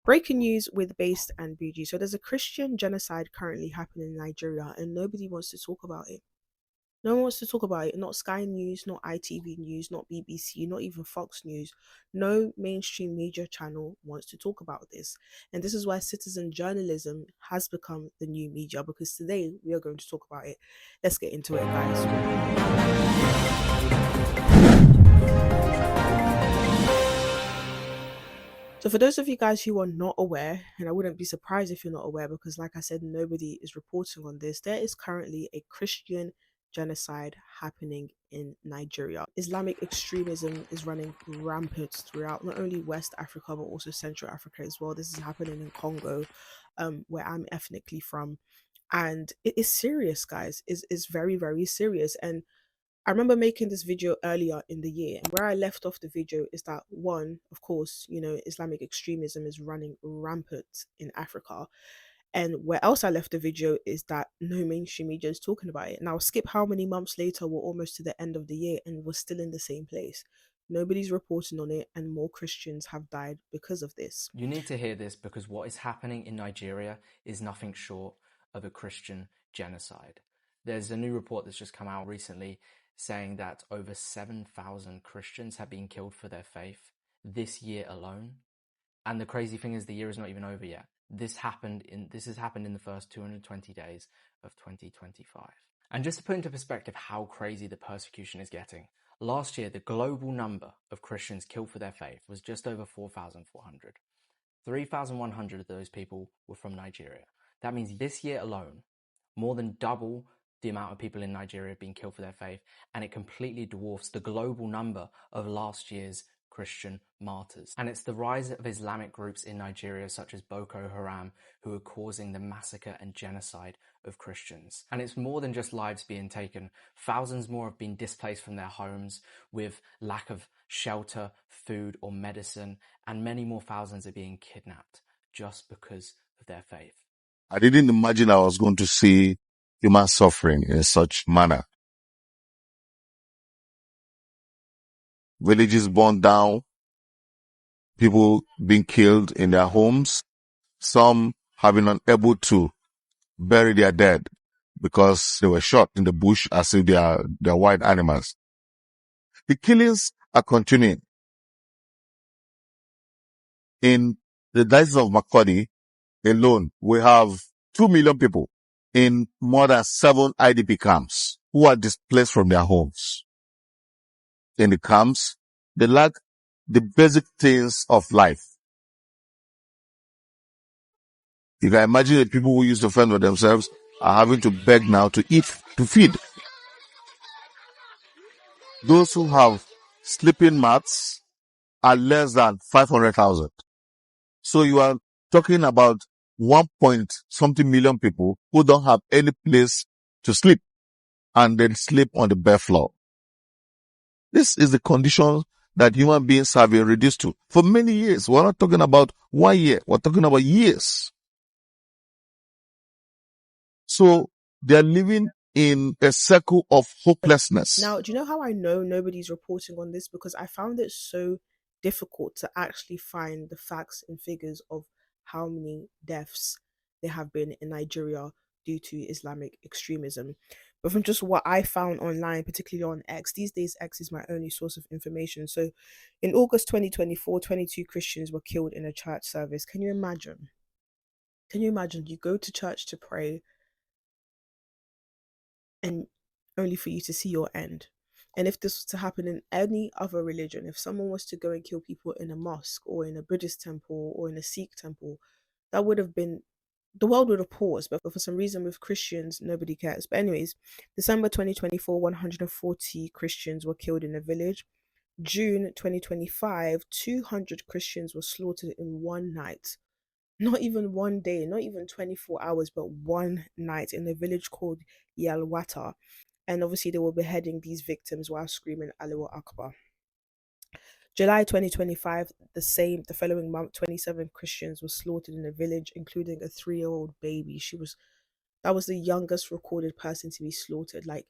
Breaking news with Based and BG. So there's a Christian genocide currently happening in Nigeria, and nobody wants to talk about it. No one wants to talk about it. Not Sky News, not ITV News, not BBC, not even Fox News. No mainstream media channel wants to talk about this. And this is why citizen journalism has become the new media, because today we are going to talk about it. Let's get into it, guys. So for those of you guys who are not aware, and I wouldn't be surprised if you're not aware, because like I said, nobody is reporting on this, there is currently a Christian genocide happening in Nigeria. Islamic extremism is running rampant throughout not only West Africa, but also Central Africa as well. This is happening in Congo, where I'm ethnically from. And it is serious, guys. It's very, very serious. And I remember making this video earlier in the year, and where I left off the video is that one, of course, Islamic extremism is running rampant in Africa. And where else I left the video is that no mainstream media is talking about it. Now, skip how many months later, we're almost to the end of the year and we're still in the same place. Nobody's reporting on it, and more Christians have died because of this. You need to hear this, because what is happening in Nigeria is nothing short of a Christian genocide. There's a new report that's just come out recently saying that over 7,000 Christians have been killed for their faith this year alone. And the crazy thing is, the year is not even over yet. This has happened in the first 220 days of 2025. And just to put into perspective how crazy the persecution is getting, last year the global number of Christians killed for their faith was just over 4,400. 3,100 of those people were from Nigeria. That means this year alone, more than double the amount of people in Nigeria have been killed for their faith, and it completely dwarfs the global number of last year's Christian martyrs. And it's the rise of Islamic groups in Nigeria, such as Boko Haram, who are causing the massacre and genocide of Christians. And it's more than just lives being taken. Thousands more have been displaced from their homes with lack of shelter, food, or medicine, and many more thousands are being kidnapped just because of their faith. I didn't imagine I was going to see human suffering in such manner. Villages burned down, people being killed in their homes, some having unable to bury their dead because they were shot in the bush as if they are wild animals. The killings are continuing. In the diocese of Makurdi alone, we have 2 million people in more than 7 IDP camps who are displaced from their homes. In the camps, they lack the basic things of life. You can imagine the people who used to fend for themselves are having to beg now to eat, to feed. Those who have sleeping mats are less than 500,000. So you are talking about 1 point something million people who don't have any place to sleep, and then sleep on the bare floor. This is the condition that human beings have been reduced to for many years. We're not talking about 1 year. We're talking about years. So they're living in a circle of hopelessness. Now, do you know how I know nobody's reporting on this? Because I found it so difficult to actually find the facts and figures of how many deaths there have been in Nigeria due to Islamic extremism. But from just what I found online, particularly on X, these days X is my only source of information. So in August 2024, 22 Christians were killed in a church service. Can you imagine? Can you imagine? You go to church to pray, and only for you to see your end. And if this was to happen in any other religion, if someone was to go and kill people in a mosque or in a Buddhist temple or in a Sikh temple, that would have been, the world would have paused. But for some reason with Christians, nobody cares. But anyways, December 2024, 140 Christians were killed in a village. June 2025, 200 Christians were slaughtered in one night. Not even one day, not even 24 hours, but one night in a village called Yalwata. And obviously they were beheading these victims while screaming Allahu Akbar. July 2025, the following month, 27 Christians were slaughtered in a village, including a 3-year-old baby. That was the youngest recorded person to be slaughtered. Like,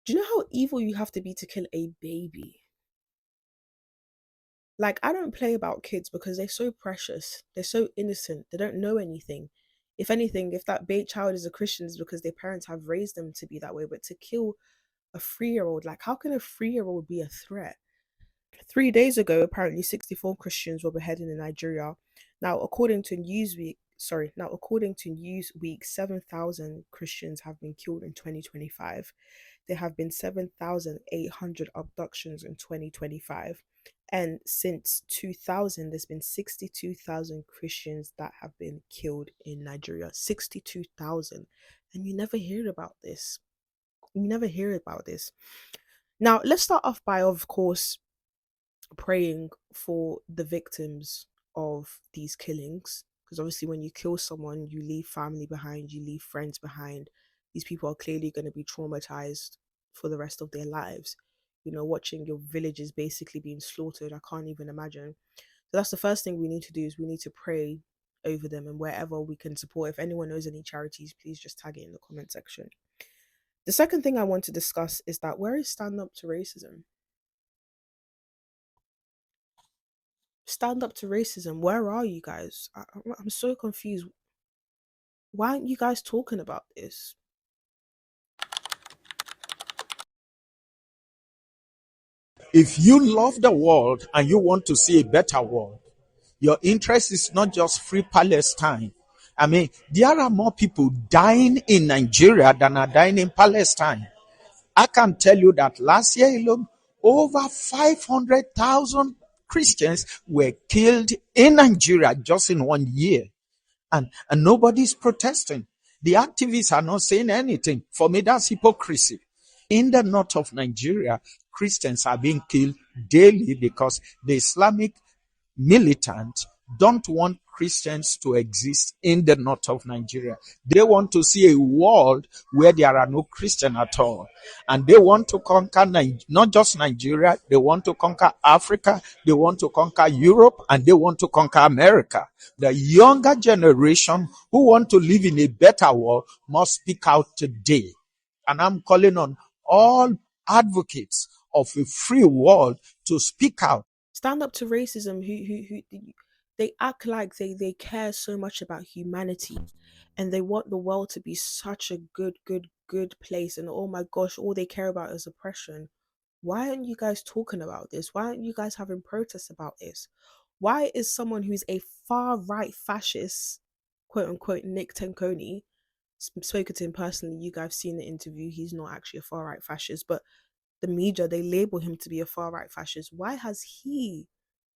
do you know how evil you have to be to kill a baby? Like, I don't play about kids because they're so precious. They're so innocent. They don't know anything. If anything, if that bait child is a Christian, it's because their parents have raised them to be that way. But to kill a 3-year-old, like, how can a 3-year-old be a threat? 3 days ago, apparently 64 Christians were beheaded in Nigeria. Now according to Newsweek, 7,000 Christians have been killed in 2025. There have been 7,800 abductions in 2025. And since 2000, there's been 62,000 Christians that have been killed in Nigeria. 62,000. And you never hear about this. You never hear about this. Now, let's start off by, of course, praying for the victims of these killings, because obviously when you kill someone, you leave family behind, you leave friends behind. These people are clearly going to be traumatized for the rest of their lives. You know, watching your villages basically being slaughtered, I can't even imagine. So that's the first thing we need to do, is we need to pray over them, and wherever we can support. If anyone knows any charities, please just tag it in the comment section. The second thing I want to discuss is that, where is Stand Up to Racism? Stand Up to Racism, where are you guys? I'm so confused. Why aren't you guys talking about this? If you love the world and you want to see a better world, your interest is not just free Palestine. I mean, there are more people dying in Nigeria than are dying in Palestine. I can tell you that last year alone, over 500,000 Christians were killed in Nigeria just in 1 year. And nobody's protesting. The activists are not saying anything. For me, that's hypocrisy. In the north of Nigeria, Christians are being killed daily because the Islamic militants don't want Christians to exist in the north of Nigeria. They want to see a world where there are no Christians at all. And they want to conquer not just Nigeria, they want to conquer Africa, they want to conquer Europe, and they want to conquer America. The younger generation who want to live in a better world must speak out today. And I'm calling on all advocates of a free world to speak out. Stand Up to Racism, who they act like they care so much about humanity, and they want the world to be such a good place, and oh my gosh, all they care about is oppression. Why aren't you guys talking about this? Why aren't you guys having protests about this? Why is someone who's a far right fascist, quote unquote, Nick Tenconi, spoken to him personally, you guys seen the interview, he's not actually a far right fascist, but the media, they label him to be a far right fascist. Why has he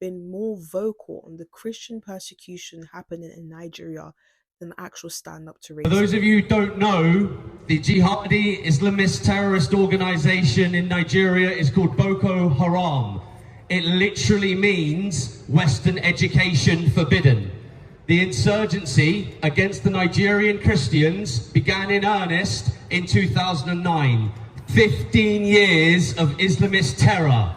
been more vocal on the Christian persecution happening in Nigeria than actual stand up to racism? For those of you who don't know, the jihadi Islamist terrorist organization in Nigeria is called Boko Haram. It literally means Western education forbidden. The insurgency against the Nigerian Christians began in earnest in 2009. 15 years of Islamist terror.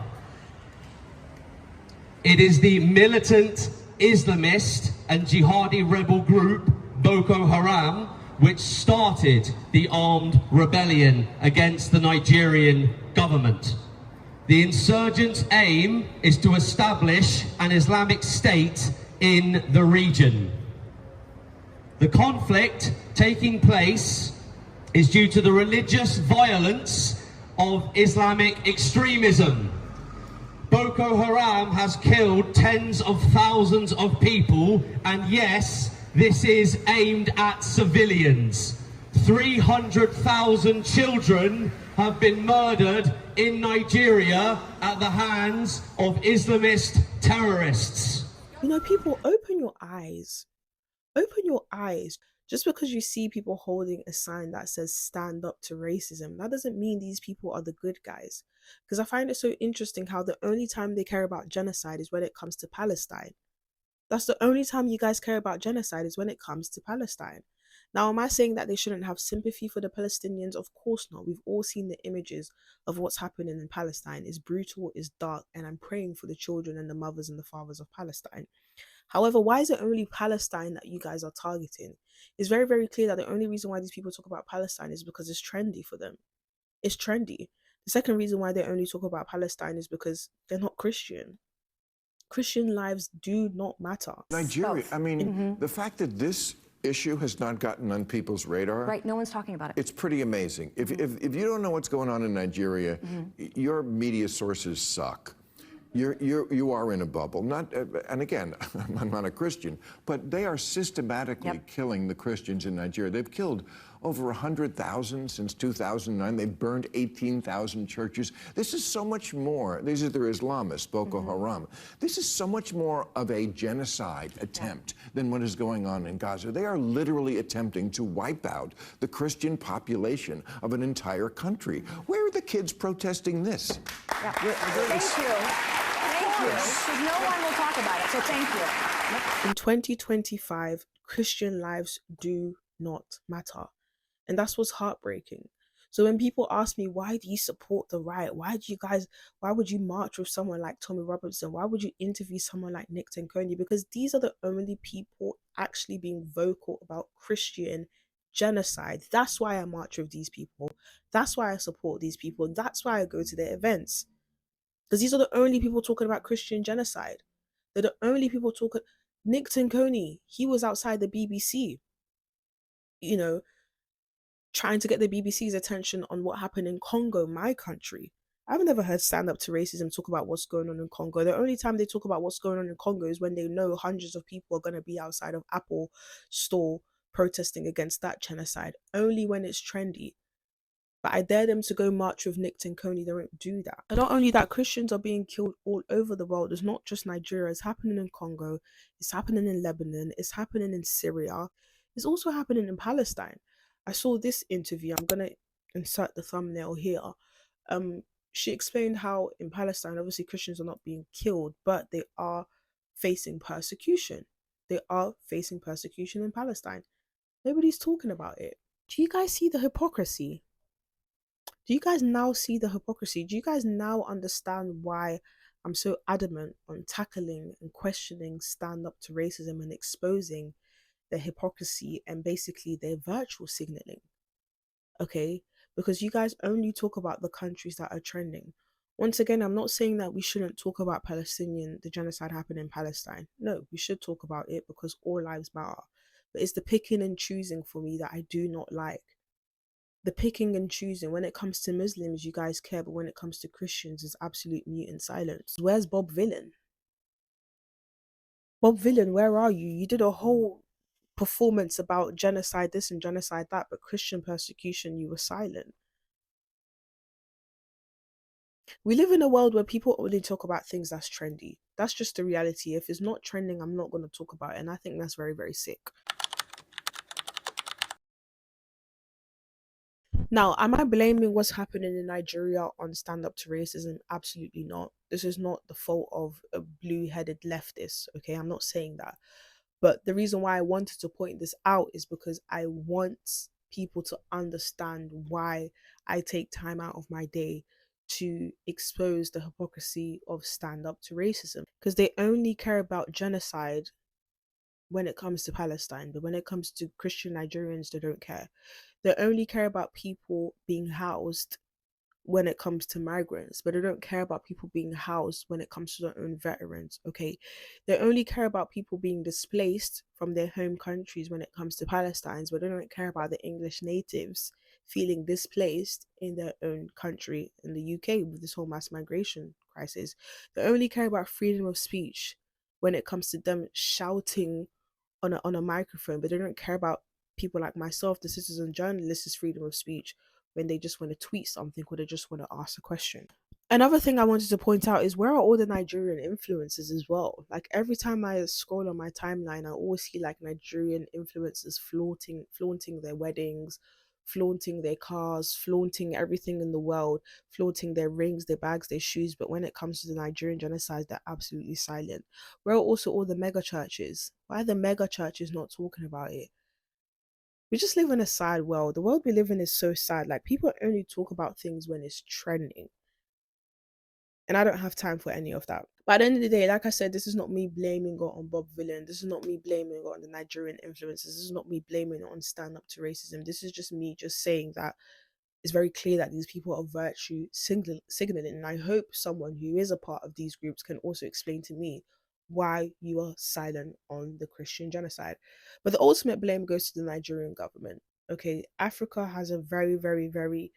It is the militant Islamist and jihadi rebel group Boko Haram which started the armed rebellion against the Nigerian government. The insurgents' aim is to establish an Islamic state in the region. The conflict taking place is due to the religious violence of Islamic extremism. Boko Haram has killed tens of thousands of people, and yes, this is aimed at civilians. 300,000 children have been murdered in Nigeria at the hands of Islamist terrorists. You know, people, open your eyes. Open your eyes. Just because you see people holding a sign that says stand up to racism, that doesn't mean these people are the good guys. Because I find it so interesting how the only time they care about genocide is when it comes to Palestine. That's the only time you guys care about genocide, is when it comes to Palestine. Now, am I saying that they shouldn't have sympathy for the Palestinians? Of course not. We've all seen the images of what's happening in Palestine. It's brutal, it's dark, and I'm praying for the children and the mothers and the fathers of Palestine. However, why is it only Palestine that you guys are targeting? It's very, very clear that the only reason why these people talk about Palestine is because it's trendy for them. It's trendy. The second reason why they only talk about Palestine is because they're not Christian. Christian lives do not matter. Nigeria, I mean, the fact that this issue has not gotten on people's radar. Right, no one's talking about it. It's pretty amazing. If you don't know what's going on in Nigeria, your media sources suck. You are in a bubble. Not, and again, I'm not a Christian, but they are systematically killing the Christians in Nigeria. They've killed over 100,000 since 2009. They've burned 18,000 churches. This is so much more. These are their Islamists, Boko Haram. This is so much more of a genocide attempt than what is going on in Gaza. They are literally attempting to wipe out the Christian population of an entire country. Where are the kids protesting this? Yeah. Thank you. Thank you. Because no one will talk about it, so thank you. In 2025, Christian lives do not matter. And that's what's heartbreaking. So when people ask me, why do you support the right? Why would you march with someone like Tommy Robinson? Why would you interview someone like Nick Tanconi? Because these are the only people actually being vocal about Christian genocide. That's why I march with these people. That's why I support these people. That's why I go to their events. Because these are the only people talking about Christian genocide. They're the only people talking. Nick Tanconi, he was outside the BBC, you know, trying to get the BBC's attention on what happened in Congo, my country. I've never heard Stand Up to Racism talk about what's going on in Congo. The only time they talk about what's going on in Congo is when they know hundreds of people are going to be outside of Apple store protesting against that genocide. Only when it's trendy. But I dare them to go march with Nick Tanconi. They won't do that. And not only that, Christians are being killed all over the world. It's not just Nigeria. It's happening in Congo. It's happening in Lebanon. It's happening in Syria. It's also happening in Palestine. I saw this interview. I'm going to insert the thumbnail here. She explained how in Palestine, obviously Christians are not being killed, but they are facing persecution. They are facing persecution in Palestine. Nobody's talking about it. Do you guys see the hypocrisy? Do you guys now see the hypocrisy? Do you guys now understand why I'm so adamant on tackling and questioning Stand Up to Racism and exposing their hypocrisy and basically their virtual signaling? Okay? Because you guys only talk about the countries that are trending. Once again, I'm not saying that we shouldn't talk about the genocide happened in Palestine. No, we should talk about it because all lives matter. But it's the picking and choosing for me that I do not like. The picking and choosing. When it comes to Muslims, you guys care, but when it comes to Christians, it's absolute mute and silence. Where's Bob Villain? Bob Villain, where are you? You did a whole performance about genocide this and genocide that, but Christian persecution, you were silent. We live in a world where people only talk about things that's trendy. That's just the reality. If it's not trending, I'm not going to talk about it, and I think that's very, very sick. Now, am I blaming what's happening in Nigeria on Stand Up to Racism? Absolutely not. This is not the fault of a blue-headed leftist, okay? I'm not saying that. But the reason why I wanted to point this out is because I want people to understand why I take time out of my day to expose the hypocrisy of Stand Up to Racism. Because they only care about genocide when it comes to Palestine, but when it comes to Christian Nigerians, they don't care. They only care about people being housed when it comes to migrants, but they don't care about people being housed when it comes to their own veterans, okay? They only care about people being displaced from their home countries when it comes to Palestinians, but they don't care about the English natives feeling displaced in their own country, in the UK, with this whole mass migration crisis. They only care about freedom of speech when it comes to them shouting on a microphone, but they don't care about people like myself, the citizen journalist's freedom of speech, when they just want to tweet something or they just want to ask a question. Another thing I wanted to point out is, where are all the Nigerian influencers as well? Like, every time I scroll on my timeline, I always see like Nigerian influencers flaunting their weddings, flaunting their cars, flaunting everything in the world, flaunting their rings, their bags, their shoes. But when it comes to the Nigerian genocide, they're absolutely silent. Where are also all the mega churches? Why are the mega churches not talking about it? We just live in a sad world. The world we live in is so sad. Like, people only talk about things when it's trending. And I don't have time for any of that. But at the end of the day, like I said, this is not me blaming it on Bob Villain. This is not me blaming it on the Nigerian influencers. This is not me blaming it on Stand Up to Racism. This is just me just saying that it's very clear that these people are virtue signaling. And I hope someone who is a part of these groups can also explain to me why you are silent on the Christian genocide. But the ultimate blame goes to the Nigerian government. Okay, Africa has a very, very, very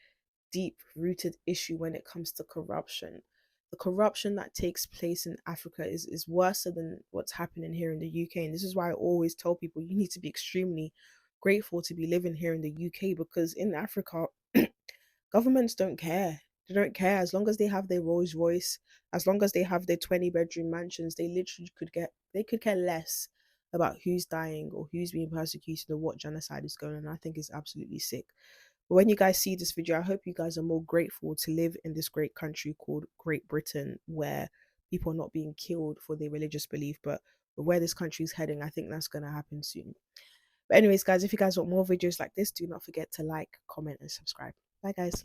deep rooted issue when it comes to corruption. The corruption that takes place in Africa is worse than what's happening here in the UK. And this is why I always tell people you need to be extremely grateful to be living here in the UK, because in Africa, governments don't care. They don't care. As long as they have their Rolls Royce, as long as they have their 20-bedroom mansions, they could care less about who's dying or who's being persecuted or what genocide is going on. I think it's absolutely sick. But when you guys see this video, I hope you guys are more grateful to live in this great country called Great Britain, where people are not being killed for their religious belief. But where this country is heading, I think that's going to happen soon. But anyways, guys, if you guys want more videos like this, do not forget to like, comment, and subscribe. Bye, guys.